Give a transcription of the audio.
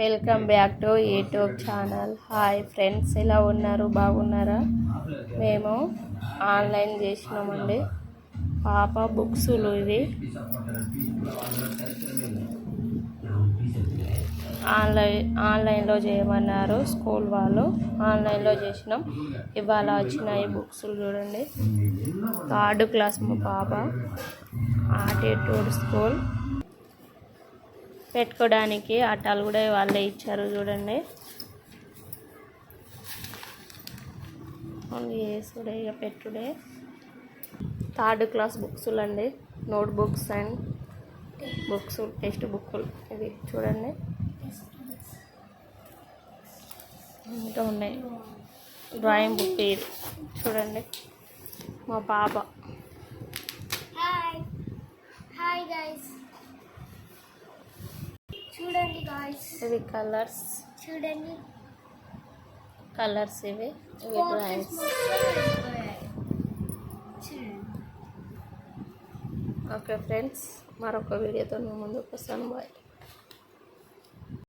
Welcome back to YouTube channel. Hi friends, ఎలా ఉన్నారు? బాగున్నారా? మేము ఆన్లైన్ చేసినామండి పాప బుక్స్లు. ఇవి ఆన్లైన్లో చేయమన్నారు స్కూల్ వాళ్ళు. ఆన్లైన్లో చేసినాం. ఇవాళ వచ్చినాయి బుక్స్లు. చూడండి, 3rd క్లాస్ మా పాప. ఆటిట్యూడ్ స్కూల్ పెట్టుకోవడానికి అట్టాలు కూడా వాళ్ళే ఇచ్చారు. చూడండి, ఓన్లీ వేసుడే ఇక పెట్టుడే. 3rd క్లాస్ బుక్స్లు అండి, note books and books, text బుక్లు. ఇవి చూడండి ఇంకా ఉన్నాయి. డ్రాయింగ్ బుక్ ఇది చూడండి, మా పాప. హాయ్ గైస్, చూడండి గాయ్స్, ఇవి కలర్స్. చూడండి కలర్స్ ఇవి డ్రాయింగ్స్. ఓకే ఫ్రెండ్స్, మరొక వీడియోతో మేము ముందుకు వస్తాను. బాయ్.